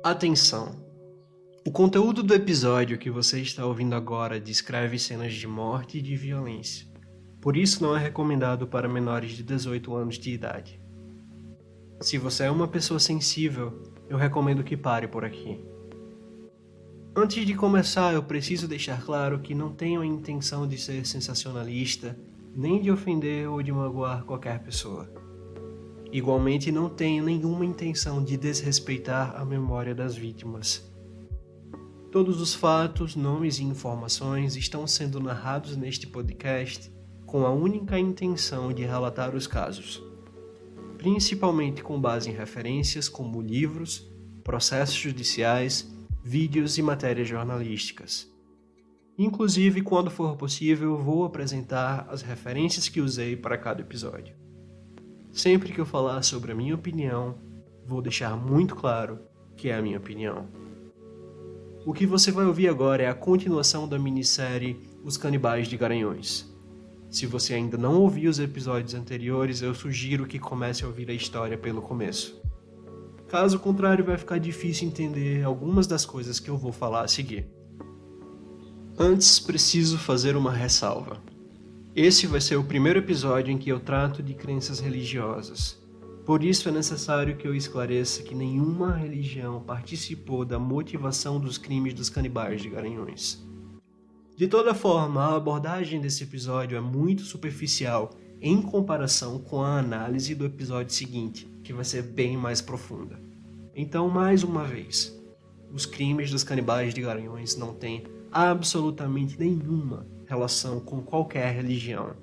Atenção! O conteúdo do episódio que você está ouvindo agora descreve cenas de morte e de violência. Por isso não é recomendado para menores de 18 anos de idade. Se você é uma pessoa sensível, eu recomendo que pare por aqui. Antes de começar, eu preciso deixar claro que não tenho a intenção de ser sensacionalista, nem de ofender ou de magoar qualquer pessoa. Igualmente, não tenho nenhuma intenção de desrespeitar a memória das vítimas. Todos os fatos, nomes e informações estão sendo narrados neste podcast com a única intenção de relatar os casos, principalmente com base em referências como livros, processos judiciais, vídeos e matérias jornalísticas. Inclusive, quando for possível, vou apresentar as referências que usei para cada episódio. Sempre que eu falar sobre a minha opinião, vou deixar muito claro que é a minha opinião. O que você vai ouvir agora é a continuação da minissérie Os Canibais de Garanhuns. Se você ainda não ouviu os episódios anteriores, eu sugiro que comece a ouvir a história pelo começo. Caso contrário, vai ficar difícil entender algumas das coisas que eu vou falar a seguir. Antes, preciso fazer uma ressalva. Esse vai ser o primeiro episódio em que eu trato de crenças religiosas. Por isso é necessário que eu esclareça que nenhuma religião participou da motivação dos crimes dos canibais de Garanhuns. De toda forma, a abordagem desse episódio é muito superficial em comparação com a análise do episódio seguinte, que vai ser bem mais profunda. Então, mais uma vez, os crimes dos canibais de Garanhuns não têm absolutamente nenhuma relação com qualquer religião.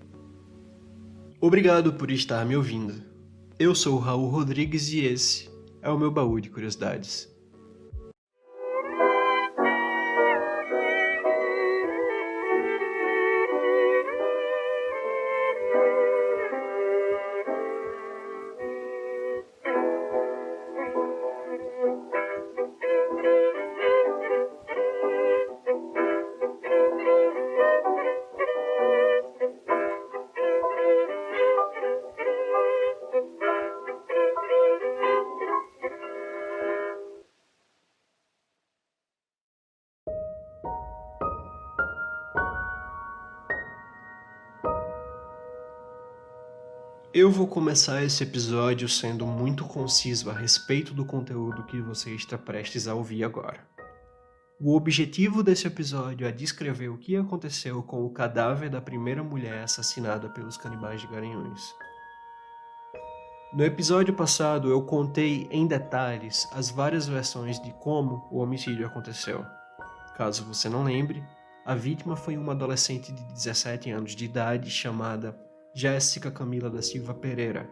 Obrigado por estar me ouvindo. Eu sou o Raul Rodrigues e esse é o meu baú de curiosidades. Eu vou começar esse episódio sendo muito conciso a respeito do conteúdo que você está prestes a ouvir agora. O objetivo desse episódio é descrever o que aconteceu com o cadáver da primeira mulher assassinada pelos canibais de Garanhuns. No episódio passado, eu contei em detalhes as várias versões de como o homicídio aconteceu. Caso você não lembre, a vítima foi uma adolescente de 17 anos de idade chamada Jéssica Camila da Silva Pereira,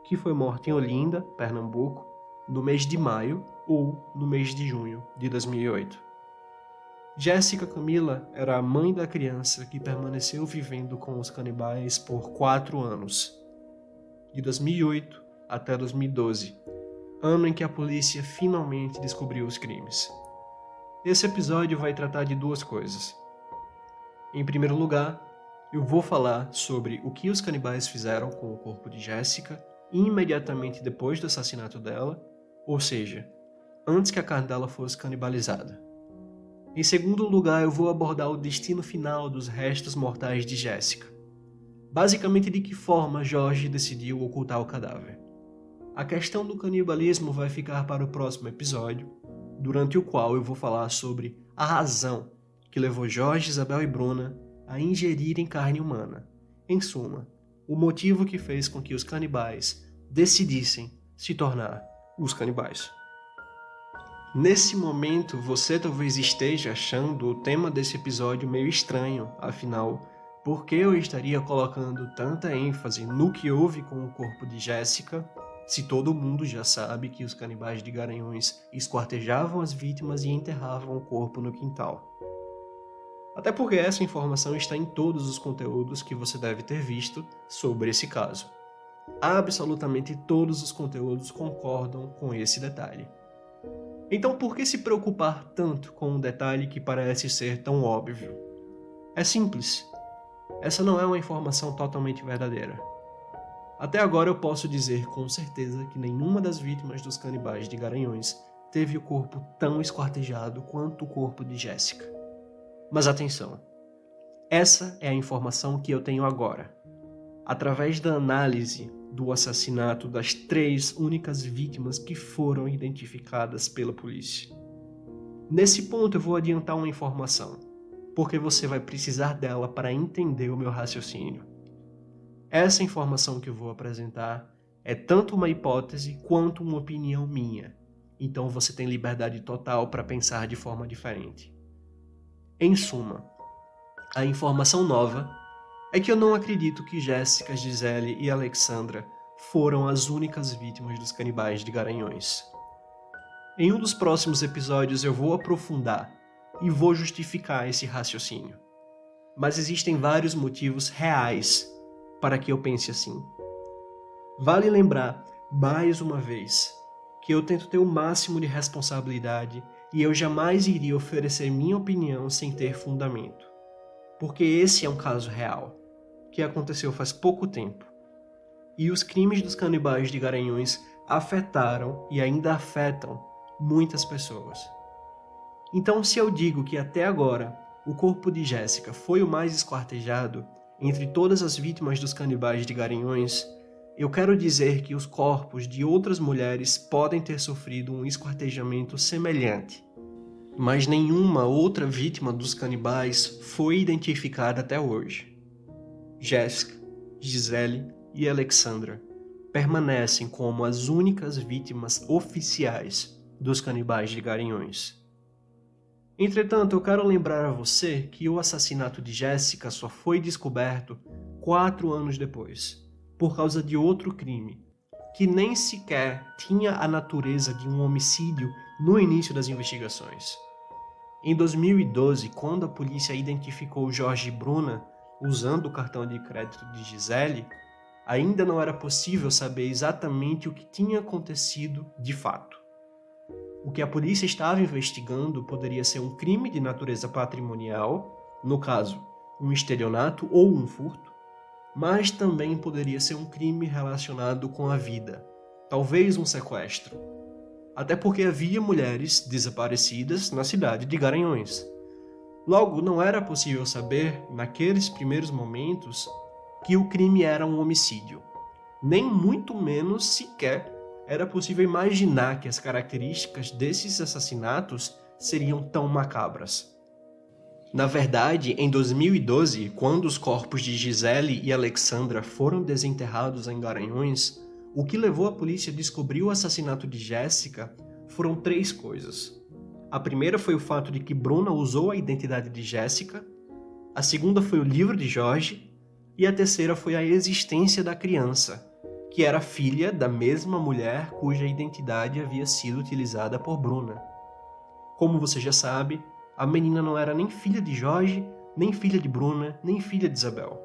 que foi morta em Olinda, Pernambuco, no mês de maio ou no mês de junho de 2008. Jéssica Camila era a mãe da criança que permaneceu vivendo com os canibais por 4 anos, de 2008 até 2012, ano em que a polícia finalmente descobriu os crimes. Esse episódio vai tratar de duas coisas. Em primeiro lugar, eu vou falar sobre o que os canibais fizeram com o corpo de Jéssica imediatamente depois do assassinato dela, ou seja, antes que a carne dela fosse canibalizada. Em segundo lugar, eu vou abordar o destino final dos restos mortais de Jéssica. Basicamente, de que forma Jorge decidiu ocultar o cadáver. A questão do canibalismo vai ficar para o próximo episódio, durante o qual eu vou falar sobre a razão que levou Jorge, Isabel e Bruna a ingerirem carne humana. Em suma, o motivo que fez com que os canibais decidissem se tornar os canibais. Nesse momento, você talvez esteja achando o tema desse episódio meio estranho, afinal, por que eu estaria colocando tanta ênfase no que houve com o corpo de Jéssica, se todo mundo já sabe que os canibais de Garanhuns esquartejavam as vítimas e enterravam o corpo no quintal? Até porque essa informação está em todos os conteúdos que você deve ter visto sobre esse caso. Absolutamente todos os conteúdos concordam com esse detalhe. Então, por que se preocupar tanto com um detalhe que parece ser tão óbvio? É simples. Essa não é uma informação totalmente verdadeira. Até agora eu posso dizer com certeza que nenhuma das vítimas dos canibais de Garanhuns teve o corpo tão esquartejado quanto o corpo de Jessica. Mas atenção, essa é a informação que eu tenho agora, através da análise do assassinato das 3 únicas vítimas que foram identificadas pela polícia. Nesse ponto eu vou adiantar uma informação, porque você vai precisar dela para entender o meu raciocínio. Essa informação que eu vou apresentar é tanto uma hipótese quanto uma opinião minha, então você tem liberdade total para pensar de forma diferente. Em suma, a informação nova é que eu não acredito que Jéssica, Gisele e Alexandra foram as únicas vítimas dos canibais de Garanhuns. Em um dos próximos episódios eu vou aprofundar e vou justificar esse raciocínio. Mas existem vários motivos reais para que eu pense assim. Vale lembrar, mais uma vez, que eu tento ter o máximo de responsabilidade e eu jamais iria oferecer minha opinião sem ter fundamento. Porque esse é um caso real, que aconteceu faz pouco tempo. E os crimes dos canibais de Garanhuns afetaram e ainda afetam muitas pessoas. Então, se eu digo que até agora o corpo de Jéssica foi o mais esquartejado entre todas as vítimas dos canibais de Garanhuns, eu quero dizer que os corpos de outras mulheres podem ter sofrido um esquartejamento semelhante, mas nenhuma outra vítima dos canibais foi identificada até hoje. Jéssica, Gisele e Alexandra permanecem como as únicas vítimas oficiais dos canibais de Garanhuns. Entretanto, eu quero lembrar a você que o assassinato de Jéssica só foi descoberto 4 anos depois, por causa de outro crime, que nem sequer tinha a natureza de um homicídio no início das investigações. Em 2012, quando a polícia identificou Jorge e Bruna usando o cartão de crédito de Gisele, ainda não era possível saber exatamente o que tinha acontecido de fato. O que a polícia estava investigando poderia ser um crime de natureza patrimonial, no caso, um estelionato ou um furto, mas também poderia ser um crime relacionado com a vida, talvez um sequestro. Até porque havia mulheres desaparecidas na cidade de Garanhuns. Logo, não era possível saber, naqueles primeiros momentos, que o crime era um homicídio. Nem muito menos sequer era possível imaginar que as características desses assassinatos seriam tão macabras. Na verdade, em 2012, quando os corpos de Gisele e Alexandra foram desenterrados em Garanhuns, o que levou a polícia a descobrir o assassinato de Jéssica foram 3 coisas. A primeira foi o fato de que Bruna usou a identidade de Jéssica, a segunda foi o livro de Jorge, e a terceira foi a existência da criança, que era filha da mesma mulher cuja identidade havia sido utilizada por Bruna. Como você já sabe, a menina não era nem filha de Jorge, nem filha de Bruna, nem filha de Isabel.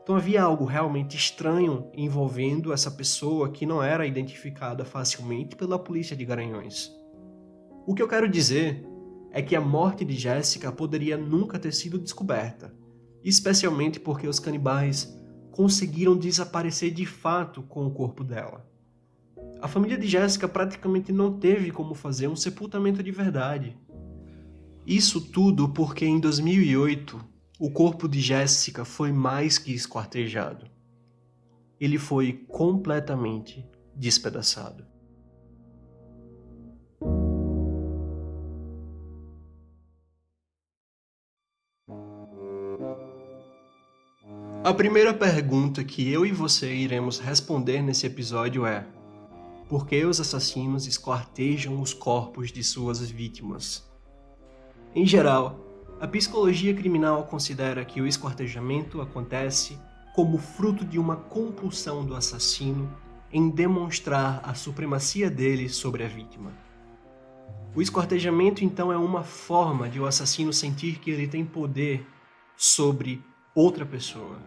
Então havia algo realmente estranho envolvendo essa pessoa que não era identificada facilmente pela polícia de Garanhuns. O que eu quero dizer é que a morte de Jéssica poderia nunca ter sido descoberta, especialmente porque os canibais conseguiram desaparecer de fato com o corpo dela. A família de Jéssica praticamente não teve como fazer um sepultamento de verdade. Isso tudo porque em 2008 o corpo de Jéssica foi mais que esquartejado. Ele foi completamente despedaçado. A primeira pergunta que eu e você iremos responder nesse episódio é: por que os assassinos esquartejam os corpos de suas vítimas? Em geral, a psicologia criminal considera que o esquartejamento acontece como fruto de uma compulsão do assassino em demonstrar a supremacia dele sobre a vítima. O esquartejamento, então, é uma forma de o assassino sentir que ele tem poder sobre outra pessoa,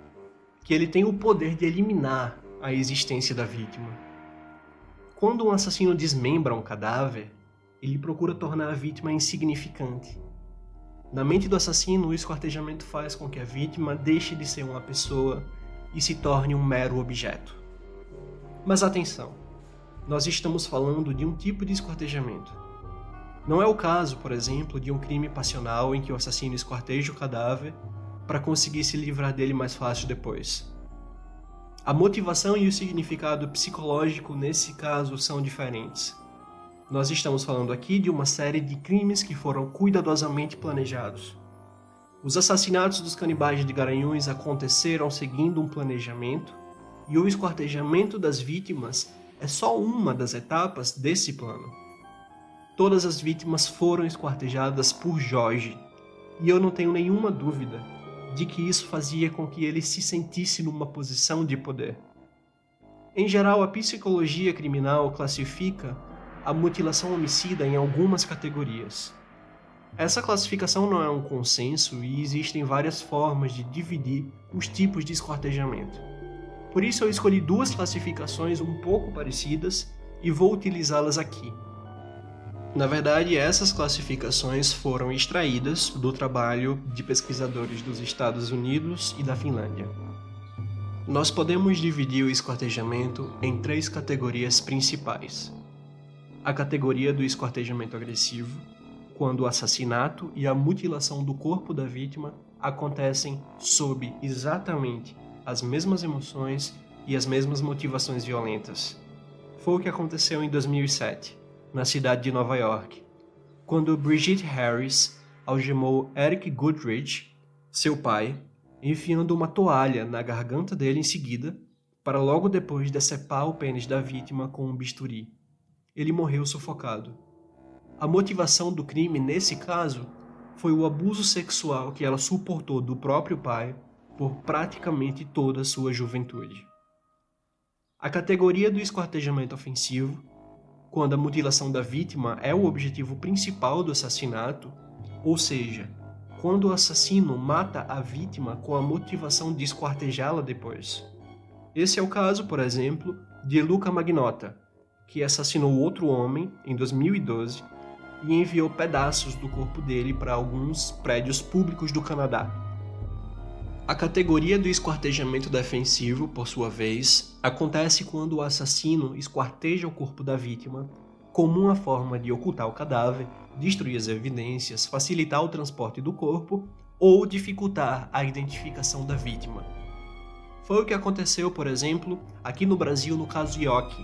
que ele tem o poder de eliminar a existência da vítima. Quando um assassino desmembra um cadáver, ele procura tornar a vítima insignificante. Na mente do assassino, o esquartejamento faz com que a vítima deixe de ser uma pessoa e se torne um mero objeto. Mas atenção, nós estamos falando de um tipo de esquartejamento. Não é o caso, por exemplo, de um crime passional em que o assassino esquarteja o cadáver para conseguir se livrar dele mais fácil depois. A motivação e o significado psicológico nesse caso são diferentes. Nós estamos falando aqui de uma série de crimes que foram cuidadosamente planejados. Os assassinatos dos canibais de Garanhuns aconteceram seguindo um planejamento, e o esquartejamento das vítimas é só uma das etapas desse plano. Todas as vítimas foram esquartejadas por Jorge, e eu não tenho nenhuma dúvida de que isso fazia com que ele se sentisse numa posição de poder. Em geral, a psicologia criminal classifica a mutilação homicida em algumas categorias. Essa classificação não é um consenso e existem várias formas de dividir os tipos de esquartejamento. Por isso eu escolhi duas classificações um pouco parecidas e vou utilizá-las aqui. Na verdade, essas classificações foram extraídas do trabalho de pesquisadores dos Estados Unidos e da Finlândia. Nós podemos dividir o esquartejamento em três categorias principais. A categoria do esquartejamento agressivo, quando o assassinato e a mutilação do corpo da vítima acontecem sob exatamente as mesmas emoções e as mesmas motivações violentas. Foi o que aconteceu em 2007, na cidade de Nova York, quando Brigitte Harris algemou Eric Goodrich, seu pai, enfiando uma toalha na garganta dele em seguida, para logo depois decepar o pênis da vítima com um bisturi. Ele morreu sufocado. A motivação do crime, nesse caso, foi o abuso sexual que ela suportou do próprio pai por praticamente toda a sua juventude. A categoria do esquartejamento ofensivo, quando a mutilação da vítima é o objetivo principal do assassinato, ou seja, quando o assassino mata a vítima com a motivação de esquartejá-la depois. Esse é o caso, por exemplo, de Luca Magnotta, que assassinou outro homem em 2012 e enviou pedaços do corpo dele para alguns prédios públicos do Canadá. A categoria do esquartejamento defensivo, por sua vez, acontece quando o assassino esquarteja o corpo da vítima como uma forma de ocultar o cadáver, destruir as evidências, facilitar o transporte do corpo ou dificultar a identificação da vítima. Foi o que aconteceu, por exemplo, aqui no Brasil no caso Yoki,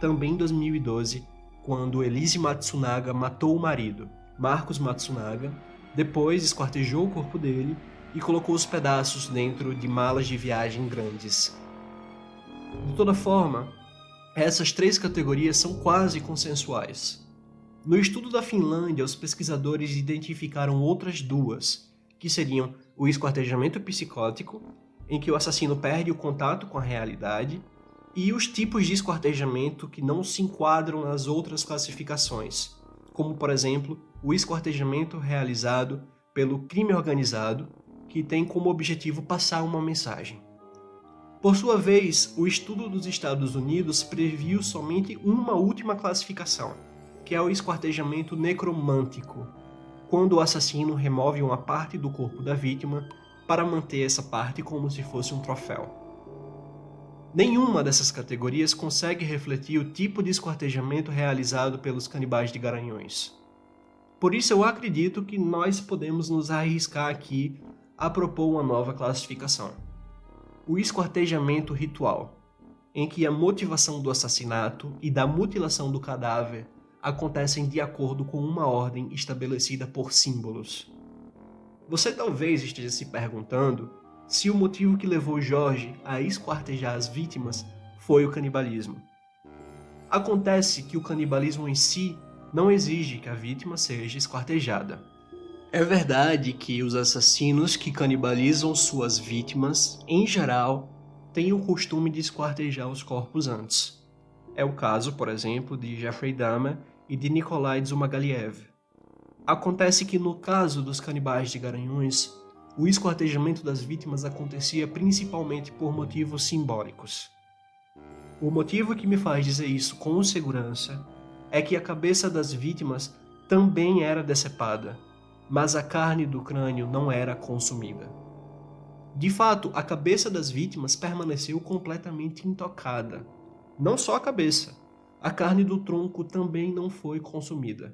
também em 2012, quando Elise Matsunaga matou o marido, Marcos Matsunaga, depois esquartejou o corpo dele e colocou os pedaços dentro de malas de viagem grandes. De toda forma, essas três categorias são quase consensuais. No estudo da Finlândia, os pesquisadores identificaram outras duas, que seriam o esquartejamento psicótico, em que o assassino perde o contato com a realidade, e os tipos de esquartejamento que não se enquadram nas outras classificações, como, por exemplo, o esquartejamento realizado pelo crime organizado, que tem como objetivo passar uma mensagem. Por sua vez, o estudo dos Estados Unidos previu somente uma última classificação, que é o esquartejamento necromântico, quando o assassino remove uma parte do corpo da vítima para manter essa parte como se fosse um troféu. Nenhuma dessas categorias consegue refletir o tipo de esquartejamento realizado pelos canibais de Garanhuns. Por isso eu acredito que nós podemos nos arriscar aqui a propor uma nova classificação. O esquartejamento ritual, em que a motivação do assassinato e da mutilação do cadáver acontecem de acordo com uma ordem estabelecida por símbolos. Você talvez esteja se perguntando se o motivo que levou Jorge a esquartejar as vítimas foi o canibalismo. Acontece que o canibalismo em si não exige que a vítima seja esquartejada. É verdade que os assassinos que canibalizam suas vítimas, em geral, têm o costume de esquartejar os corpos antes. É o caso, por exemplo, de Jeffrey Dahmer e de Nikolai Zhumagaliev. Acontece que no caso dos canibais de Garanhuns, o esquartejamento das vítimas acontecia principalmente por motivos simbólicos. O motivo que me faz dizer isso com segurança é que a cabeça das vítimas também era decepada, mas a carne do crânio não era consumida. De fato, a cabeça das vítimas permaneceu completamente intocada. Não só a cabeça, a carne do tronco também não foi consumida.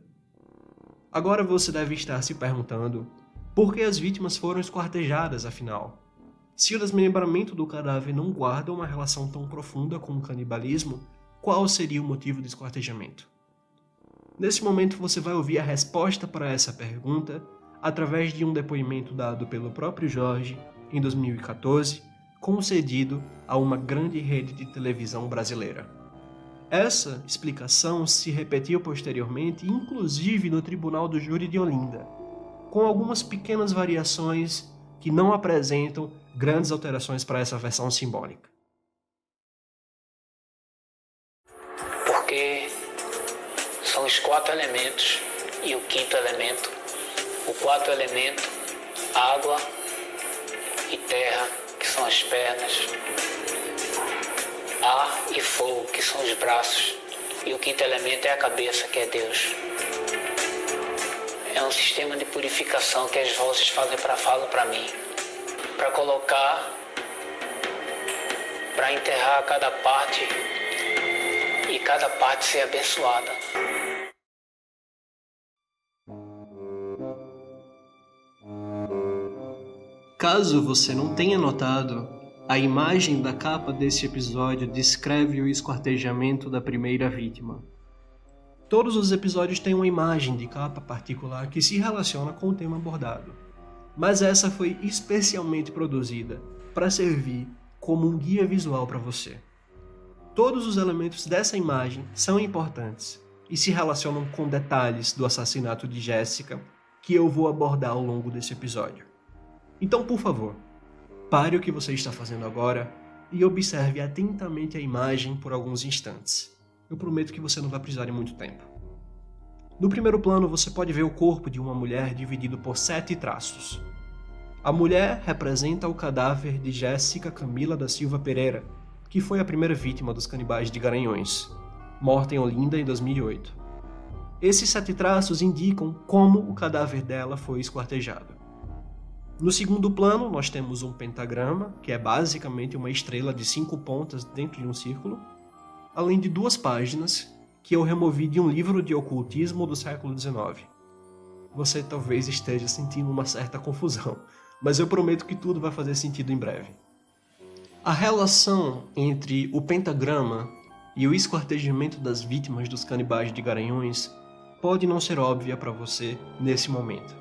Agora você deve estar se perguntando por que as vítimas foram esquartejadas, afinal. Se o desmembramento do cadáver não guarda uma relação tão profunda com o canibalismo, qual seria o motivo do esquartejamento? Nesse momento você vai ouvir a resposta para essa pergunta através de um depoimento dado pelo próprio Jorge em 2014, concedido a uma grande rede de televisão brasileira. Essa explicação se repetiu posteriormente, inclusive no Tribunal do Júri de Olinda, com algumas pequenas variações que não apresentam grandes alterações para essa versão simbólica. Porque são os 4 elementos e o 5º elemento. O 4º elemento, água e terra, que são as pernas. Ar e fogo, que são os braços. E o 5º elemento é a cabeça, que é Deus. É um sistema de purificação que as vozes falam para mim. Para colocar, para enterrar cada parte e cada parte ser abençoada. Caso você não tenha notado, a imagem da capa desse episódio descreve o esquartejamento da primeira vítima. Todos os episódios têm uma imagem de capa particular que se relaciona com o tema abordado, mas essa foi especialmente produzida para servir como um guia visual para você. Todos os elementos dessa imagem são importantes e se relacionam com detalhes do assassinato de Jéssica que eu vou abordar ao longo desse episódio. Então, por favor, pare o que você está fazendo agora e observe atentamente a imagem por alguns instantes. Eu prometo que você não vai precisar de muito tempo. No primeiro plano, você pode ver o corpo de uma mulher dividido por 7 traços. A mulher representa o cadáver de Jéssica Camila da Silva Pereira, que foi a primeira vítima dos canibais de Garanhuns, morta em Olinda em 2008. Esses 7 traços indicam como o cadáver dela foi esquartejado. No segundo plano, nós temos um pentagrama, que é basicamente uma estrela de 5 pontas dentro de um círculo, além de 2 páginas que eu removi de um livro de ocultismo do século XIX. Você talvez esteja sentindo uma certa confusão, mas eu prometo que tudo vai fazer sentido em breve. A relação entre o pentagrama e o esquartejamento das vítimas dos canibais de Garanhuns pode não ser óbvia para você nesse momento.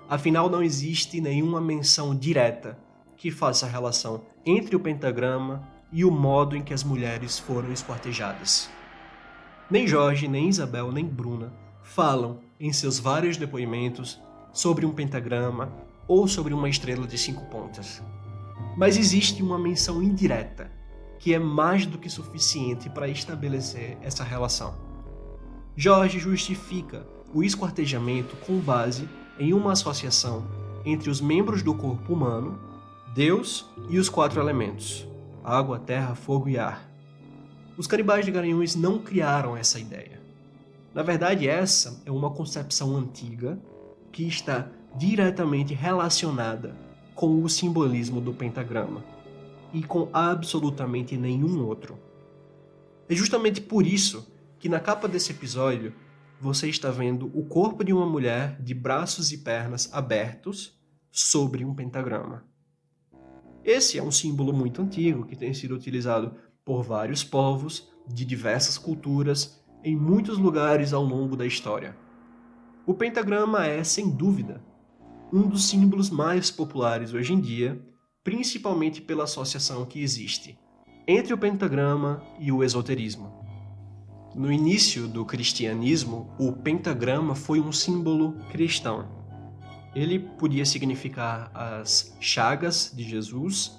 Afinal, não existe nenhuma menção direta que faça a relação entre o pentagrama e o modo em que as mulheres foram esquartejadas. Nem Jorge, nem Isabel, nem Bruna falam em seus vários depoimentos sobre um pentagrama ou sobre uma estrela de 5 pontas. Mas existe uma menção indireta, que é mais do que suficiente para estabelecer essa relação. Jorge justifica o esquartejamento com base em uma associação entre os membros do corpo humano, Deus e os 4 elementos, água, terra, fogo e ar. Os canibais de Garanhuns não criaram essa ideia. Na verdade, essa é uma concepção antiga que está diretamente relacionada com o simbolismo do pentagrama e com absolutamente nenhum outro. É justamente por isso que na capa desse episódio você está vendo o corpo de uma mulher de braços e pernas abertos sobre um pentagrama. Esse é um símbolo muito antigo que tem sido utilizado por vários povos de diversas culturas em muitos lugares ao longo da história. O pentagrama é, sem dúvida, um dos símbolos mais populares hoje em dia, principalmente pela associação que existe entre o pentagrama e o esoterismo. No início do cristianismo, o pentagrama foi um símbolo cristão. Ele podia significar as chagas de Jesus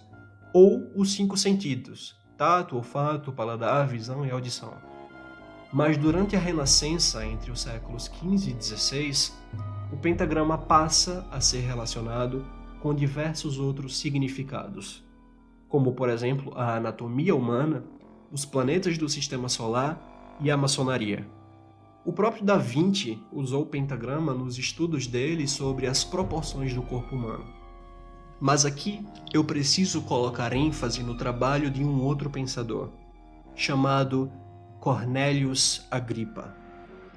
ou os 5 sentidos, tato, olfato, paladar, visão e audição. Mas durante a Renascença, entre os séculos XV e XVI, o pentagrama passa a ser relacionado com diversos outros significados, como, por exemplo, a anatomia humana, os planetas do sistema solar e a maçonaria. O próprio Da Vinci usou o pentagrama nos estudos dele sobre as proporções do corpo humano. Mas aqui eu preciso colocar ênfase no trabalho de um outro pensador, chamado Cornelius Agrippa.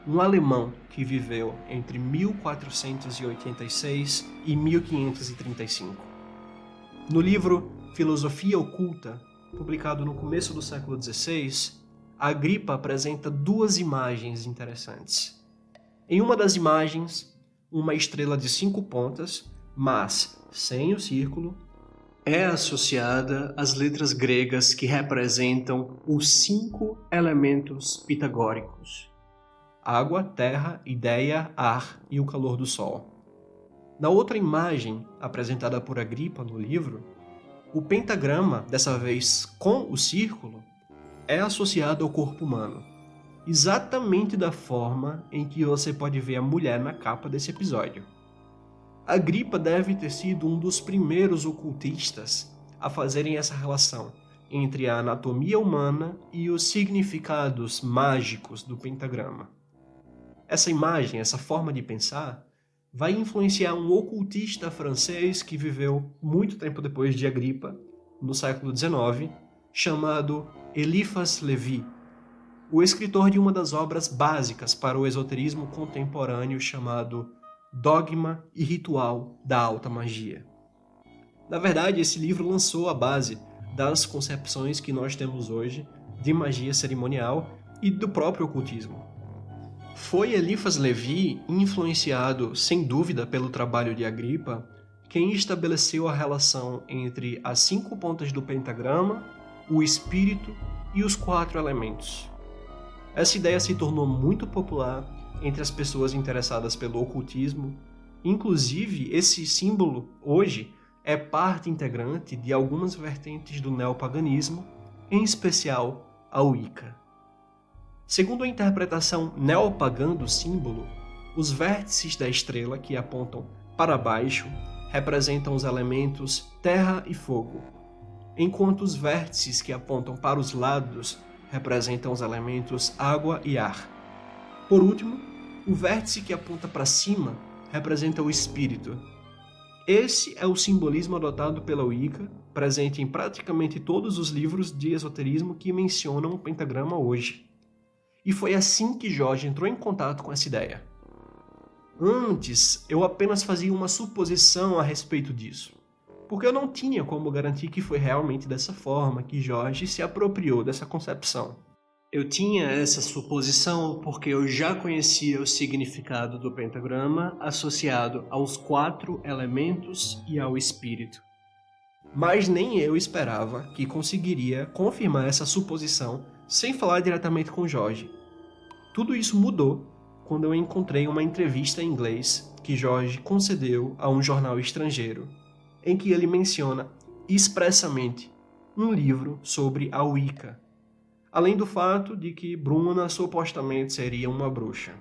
um alemão que viveu entre 1486 e 1535. No livro Filosofia Oculta, publicado no começo do século XVI, Agripa apresenta duas imagens interessantes. Em uma das imagens, uma estrela de 5 pontas, mas sem o círculo, é associada às letras gregas que representam os 5 elementos pitagóricos: água, terra, ideia, ar e o calor do sol. Na outra imagem, apresentada por Agripa no livro, o pentagrama, dessa vez com o círculo, é associado ao corpo humano, exatamente da forma em que você pode ver a mulher na capa desse episódio. Agripa deve ter sido um dos primeiros ocultistas a fazerem essa relação entre a anatomia humana e os significados mágicos do pentagrama. Essa imagem, essa forma de pensar, vai influenciar um ocultista francês que viveu muito tempo depois de Agripa, no século XIX, chamado Eliphas Lévi, o escritor de uma das obras básicas para o esoterismo contemporâneo chamado Dogma e Ritual da Alta Magia. Na verdade, esse livro lançou a base das concepções que nós temos hoje de magia cerimonial e do próprio ocultismo. Foi Eliphas Lévi, influenciado sem dúvida pelo trabalho de Agripa, quem estabeleceu a relação entre as 5 pontas do pentagrama, o espírito e os 4 elementos. Essa ideia se tornou muito popular entre as pessoas interessadas pelo ocultismo. Inclusive, esse símbolo, hoje, é parte integrante de algumas vertentes do neopaganismo, em especial a Wicca. Segundo a interpretação neopagã do símbolo, os vértices da estrela que apontam para baixo representam os elementos terra e fogo, enquanto os vértices que apontam para os lados representam os elementos água e ar. Por último, o vértice que aponta para cima representa o espírito. Esse é o simbolismo adotado pela Wicca, presente em praticamente todos os livros de esoterismo que mencionam o pentagrama hoje. E foi assim que Jorge entrou em contato com essa ideia. Antes, eu apenas fazia uma suposição a respeito disso, porque eu não tinha como garantir que foi realmente dessa forma que Jorge se apropriou dessa concepção. Eu tinha essa suposição porque eu já conhecia o significado do pentagrama associado aos 4 elementos e ao espírito. Mas nem eu esperava que conseguiria confirmar essa suposição sem falar diretamente com Jorge. Tudo isso mudou quando eu encontrei uma entrevista em inglês que Jorge concedeu a um jornal estrangeiro, em que ele menciona expressamente um livro sobre a Wicca, além do fato de que Bruna supostamente seria uma bruxa.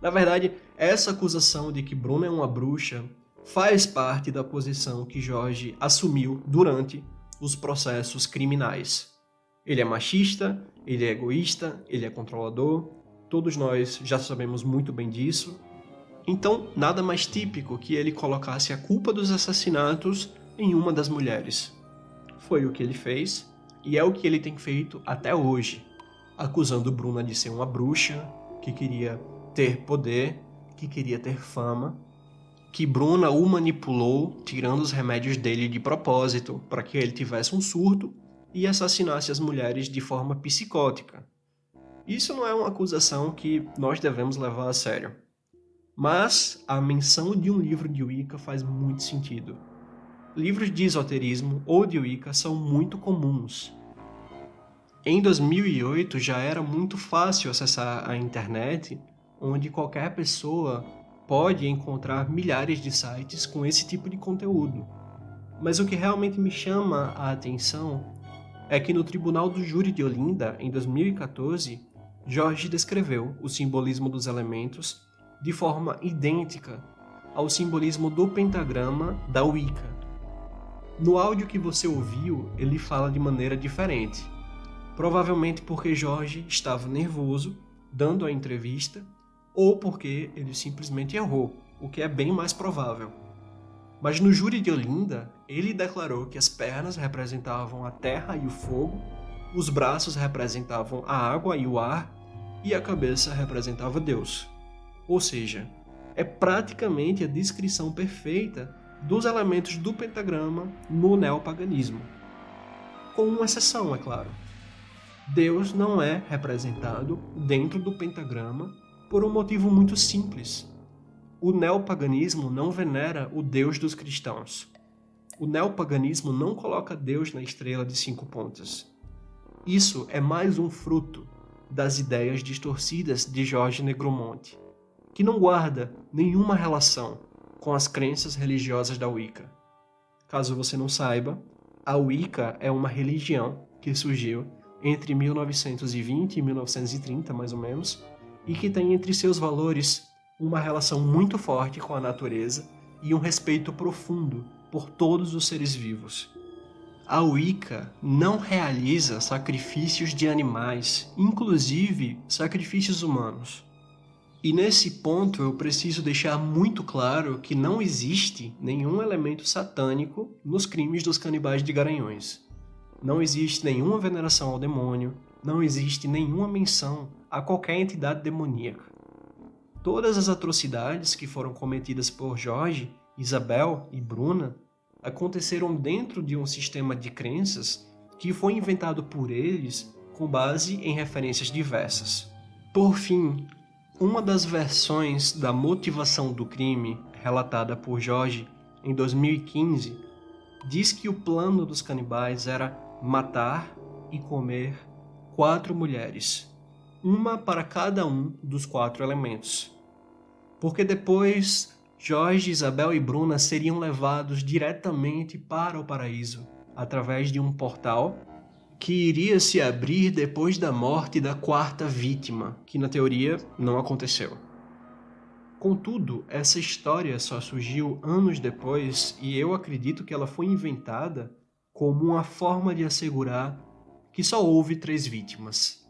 Na verdade, essa acusação de que Bruna é uma bruxa faz parte da posição que Jorge assumiu durante os processos criminais. Ele é machista, ele é egoísta, ele é controlador, todos nós já sabemos muito bem disso. Então, nada mais típico que ele colocasse a culpa dos assassinatos em uma das mulheres. Foi o que ele fez, e é o que ele tem feito até hoje, acusando Bruna de ser uma bruxa, que queria ter poder, que queria ter fama, que Bruna o manipulou, tirando os remédios dele de propósito, para que ele tivesse um surto e assassinasse as mulheres de forma psicótica. Isso não é uma acusação que nós devemos levar a sério. Mas a menção de um livro de Wicca faz muito sentido. Livros de esoterismo ou de Wicca são muito comuns. Em 2008 já era muito fácil acessar a internet, onde qualquer pessoa pode encontrar milhares de sites com esse tipo de conteúdo. Mas o que realmente me chama a atenção é que no Tribunal do Júri de Olinda, em 2014, Jorge descreveu o simbolismo dos elementos de forma idêntica ao simbolismo do pentagrama da Wicca. No áudio que você ouviu, ele fala de maneira diferente, provavelmente porque Jorge estava nervoso, dando a entrevista, ou porque ele simplesmente errou, o que é bem mais provável. Mas no júri de Olinda, ele declarou que as pernas representavam a terra e o fogo, os braços representavam a água e o ar, e a cabeça representava Deus. Ou seja, é praticamente a descrição perfeita dos elementos do pentagrama no neopaganismo. Com uma exceção, é claro. Deus não é representado dentro do pentagrama por um motivo muito simples. O neopaganismo não venera o Deus dos cristãos. O neopaganismo não coloca Deus na estrela de 5 pontas. Isso é mais um fruto das ideias distorcidas de Jorge Negromonte, que não guarda nenhuma relação com as crenças religiosas da Wicca. Caso você não saiba, a Wicca é uma religião que surgiu entre 1920 e 1930, mais ou menos, e que tem entre seus valores uma relação muito forte com a natureza e um respeito profundo por todos os seres vivos. A Wicca não realiza sacrifícios de animais, inclusive sacrifícios humanos. E nesse ponto eu preciso deixar muito claro que não existe nenhum elemento satânico nos crimes dos canibais de Garanhões. Não existe nenhuma veneração ao demônio, não existe nenhuma menção a qualquer entidade demoníaca. Todas as atrocidades que foram cometidas por Jorge, Isabel e Bruna aconteceram dentro de um sistema de crenças que foi inventado por eles com base em referências diversas. Por fim, uma das versões da motivação do crime relatada por Jorge em 2015 diz que o plano dos canibais era matar e comer 4 mulheres, uma para cada um dos 4 elementos. Porque depois Jorge, Isabel e Bruna seriam levados diretamente para o paraíso, através de um portal que iria se abrir depois da morte da 4ª vítima, que na teoria não aconteceu. Contudo, essa história só surgiu anos depois e eu acredito que ela foi inventada como uma forma de assegurar que só houve 3 vítimas.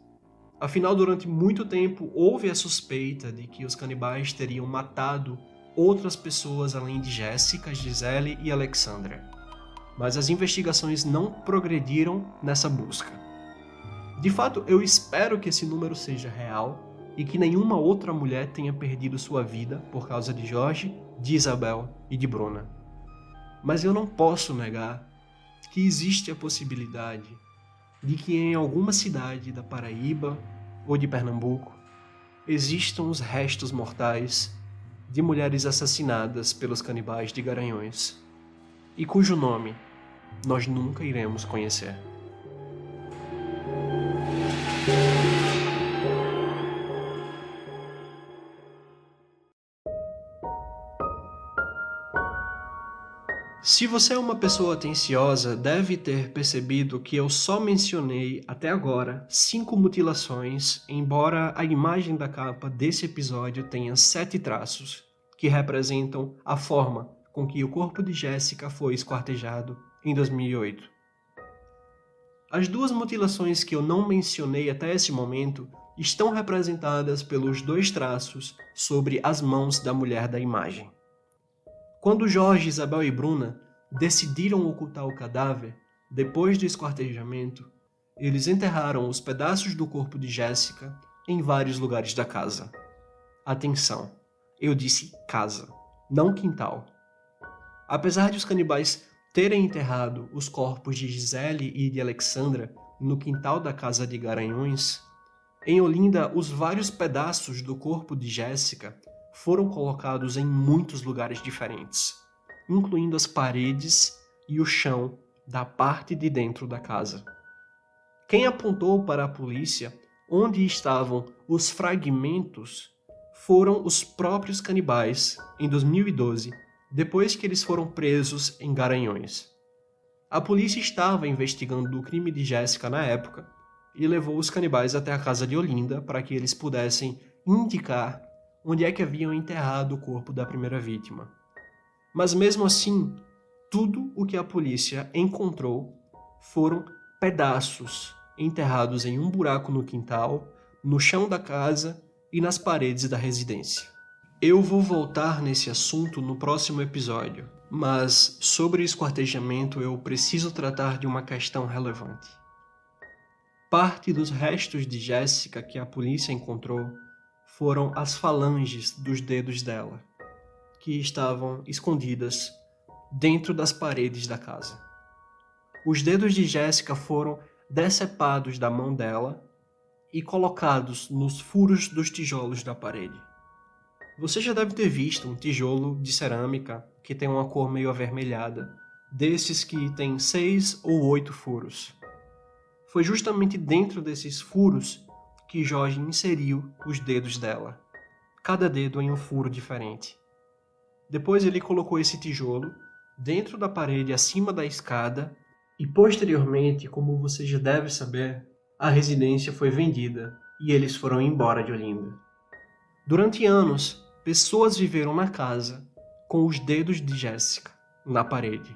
Afinal, durante muito tempo houve a suspeita de que os canibais teriam matado outras pessoas além de Jéssica, Gisele e Alexandra. Mas as investigações não progrediram nessa busca. De fato, eu espero que esse número seja real e que nenhuma outra mulher tenha perdido sua vida por causa de Jorge, de Isabel e de Bruna. Mas eu não posso negar que existe a possibilidade de que em alguma cidade da Paraíba ou de Pernambuco existam os restos mortais de mulheres assassinadas pelos canibais de Garanhões e cujo nome nós nunca iremos conhecer. Se você é uma pessoa atenciosa, deve ter percebido que eu só mencionei até agora 5 mutilações, embora a imagem da capa desse episódio tenha 7 traços, que representam a forma com que o corpo de Jéssica foi esquartejado em 2008. As 2 mutilações que eu não mencionei até esse momento estão representadas pelos 2 traços sobre as mãos da mulher da imagem. Quando Jorge, Isabel e Bruna decidiram ocultar o cadáver, depois do esquartejamento, eles enterraram os pedaços do corpo de Jéssica em vários lugares da casa. Atenção, eu disse casa, não quintal. Apesar de os canibais terem enterrado os corpos de Gisele e de Alexandra no quintal da casa de Garanhões, em Olinda os vários pedaços do corpo de Jéssica foram colocados em muitos lugares diferentes, incluindo as paredes e o chão da parte de dentro da casa. Quem apontou para a polícia onde estavam os fragmentos foram os próprios canibais em 2012, depois que eles foram presos em Garanhões. A polícia estava investigando o crime de Jéssica na época e levou os canibais até a casa de Olinda para que eles pudessem indicar onde é que haviam enterrado o corpo da primeira vítima. Mas mesmo assim, tudo o que a polícia encontrou foram pedaços enterrados em um buraco no quintal, no chão da casa e nas paredes da residência. Eu vou voltar nesse assunto no próximo episódio, mas sobre o esquartejamento eu preciso tratar de uma questão relevante. Parte dos restos de Jessica que a polícia encontrou foram as falanges dos dedos dela, que estavam escondidas dentro das paredes da casa. Os dedos de Jessica foram decepados da mão dela e colocados nos furos dos tijolos da parede. Você já deve ter visto um tijolo de cerâmica que tem uma cor meio avermelhada, desses que tem 6 ou 8 furos. Foi justamente dentro desses furos que Jorge inseriu os dedos dela, cada dedo em um furo diferente. Depois ele colocou esse tijolo dentro da parede acima da escada e posteriormente, como você já deve saber, a residência foi vendida e eles foram embora de Olinda. Durante anos, pessoas viveram na casa com os dedos de Jessica na parede.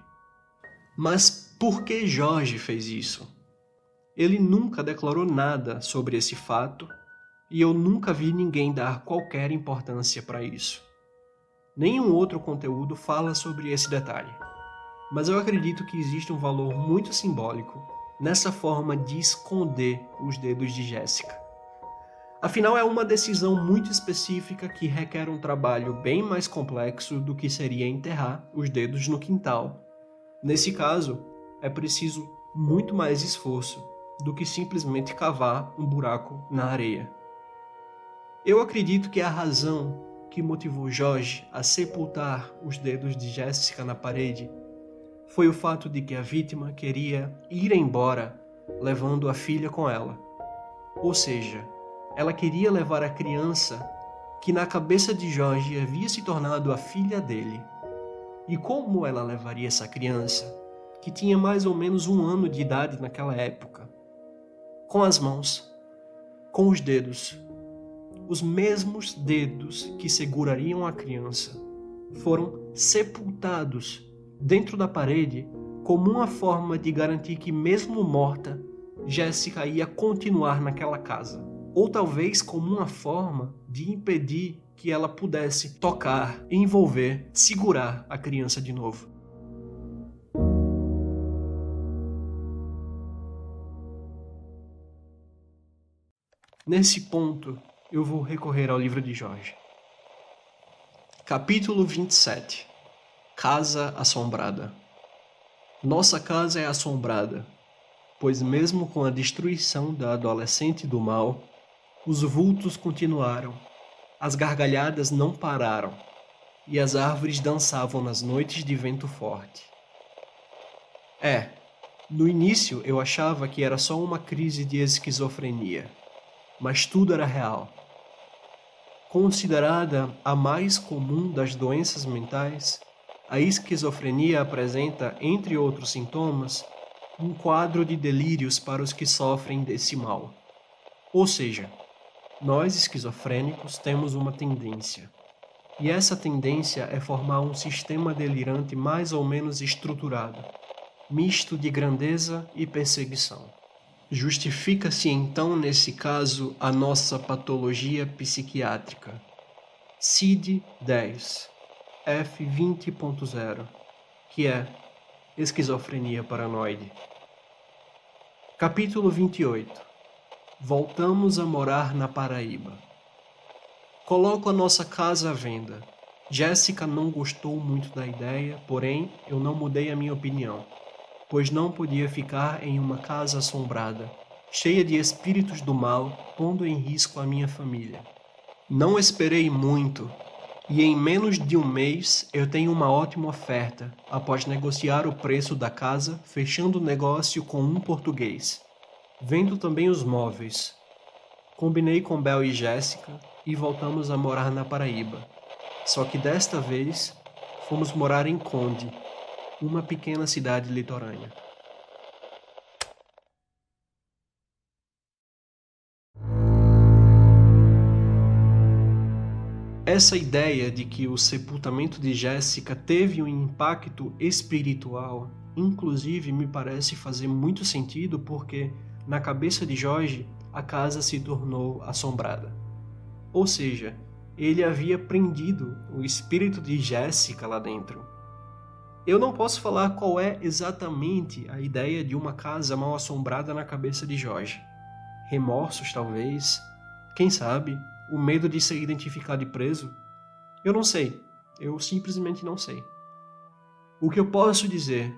Mas por que Jorge fez isso? Ele nunca declarou nada sobre esse fato e eu nunca vi ninguém dar qualquer importância para isso. Nenhum outro conteúdo fala sobre esse detalhe, mas eu acredito que existe um valor muito simbólico nessa forma de esconder os dedos de Jessica. Afinal, é uma decisão muito específica que requer um trabalho bem mais complexo do que seria enterrar os dedos no quintal. Nesse caso, é preciso muito mais esforço do que simplesmente cavar um buraco na areia. Eu acredito que a razão que motivou Jorge a sepultar os dedos de Jessica na parede foi o fato de que a vítima queria ir embora levando a filha com ela. Ou seja, ela queria levar a criança que na cabeça de Jorge havia se tornado a filha dele. E como ela levaria essa criança, que tinha mais ou menos 1 ano de idade naquela época? Com as mãos, com os dedos. Os mesmos dedos que segurariam a criança foram sepultados dentro da parede como uma forma de garantir que, mesmo morta, Jessica ia continuar naquela casa. Ou talvez como uma forma de impedir que ela pudesse tocar, envolver, segurar a criança de novo. Nesse ponto, eu vou recorrer ao livro de Jorge. Capítulo 27. Casa Assombrada. Nossa casa é assombrada, pois mesmo com a destruição da adolescente do mal, os vultos continuaram, as gargalhadas não pararam, e as árvores dançavam nas noites de vento forte. No início eu achava que era só uma crise de esquizofrenia, mas tudo era real. Considerada a mais comum das doenças mentais, a esquizofrenia apresenta, entre outros sintomas, um quadro de delírios para os que sofrem desse mal. Ou seja, nós esquizofrênicos temos uma tendência, e essa tendência é formar um sistema delirante mais ou menos estruturado, misto de grandeza e perseguição. Justifica-se então, nesse caso, a nossa patologia psiquiátrica. CID-10, F20.0, que é esquizofrenia paranoide. Capítulo 28. Voltamos a morar na Paraíba. Coloco a nossa casa à venda. Jessica não gostou muito da ideia, porém eu não mudei a minha opinião, pois não podia ficar em uma casa assombrada, cheia de espíritos do mal, pondo em risco a minha família. Não esperei muito, e em menos de 1 mês eu tenho uma ótima oferta, após negociar o preço da casa, fechando o negócio com um português. Vendo também os móveis. Combinei com Bel e Jéssica e voltamos a morar na Paraíba. Só que desta vez fomos morar em Conde, uma pequena cidade litorânea. Essa ideia de que o sepultamento de Jéssica teve um impacto espiritual, inclusive, me parece fazer muito sentido porque, na cabeça de Jorge, a casa se tornou assombrada. Ou seja, ele havia prendido o espírito de Jéssica lá dentro. Eu não posso falar qual é exatamente a ideia de uma casa mal assombrada na cabeça de Jorge, remorsos talvez, quem sabe, o medo de ser identificado e preso? Eu não sei, eu simplesmente não sei. O que eu posso dizer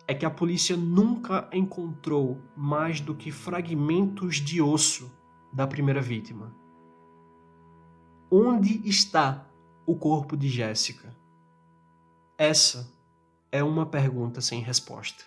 é que a polícia nunca encontrou mais do que fragmentos de osso da primeira vítima. Onde está o corpo de Jéssica? Essa é uma pergunta sem resposta.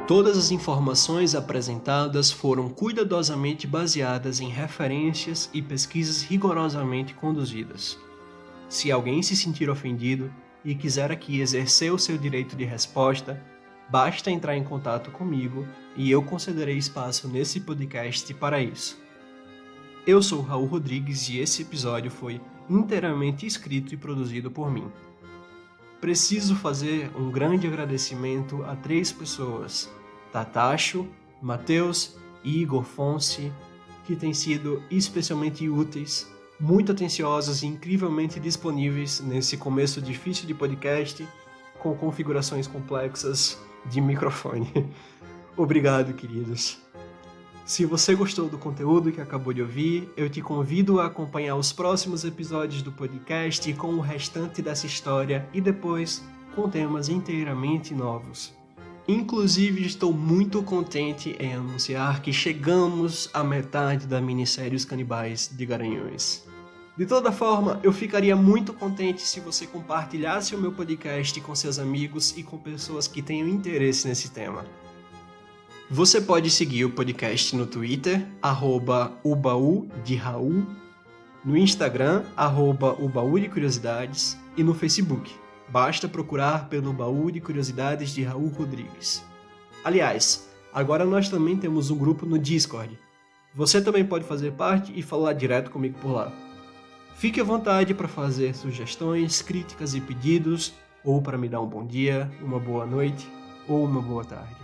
Todas as informações apresentadas foram cuidadosamente baseadas em referências e pesquisas rigorosamente conduzidas. Se alguém se sentir ofendido e quiser aqui exercer o seu direito de resposta, basta entrar em contato comigo e eu concederei espaço nesse podcast para isso. Eu sou Raul Rodrigues e esse episódio foi inteiramente escrito e produzido por mim. Preciso fazer um grande agradecimento a 3 pessoas, Tatacho, Matheus e Igor Fonse, que têm sido especialmente úteis, muito atenciosos e incrivelmente disponíveis nesse começo difícil de podcast, com configurações complexas de microfone. Obrigado, queridos. Se você gostou do conteúdo que acabou de ouvir, eu te convido a acompanhar os próximos episódios do podcast com o restante dessa história e depois com temas inteiramente novos. Inclusive, estou muito contente em anunciar que chegamos à metade da minissérie Os Canibais de Garanhuns. De toda forma, eu ficaria muito contente se você compartilhasse o meu podcast com seus amigos e com pessoas que tenham interesse nesse tema. Você pode seguir o podcast no Twitter, @ubaú_de_raul, no Instagram, @ubaú_de_curiosidades e no Facebook. Basta procurar pelo Baú de Curiosidades de Raul Rodrigues. Aliás, agora nós também temos um grupo no Discord. Você também pode fazer parte e falar direto comigo por lá. Fique à vontade para fazer sugestões, críticas e pedidos, ou para me dar um bom dia, uma boa noite ou uma boa tarde.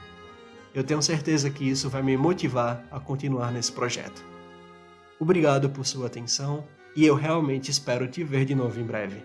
Eu tenho certeza que isso vai me motivar a continuar nesse projeto. Obrigado por sua atenção e eu realmente espero te ver de novo em breve.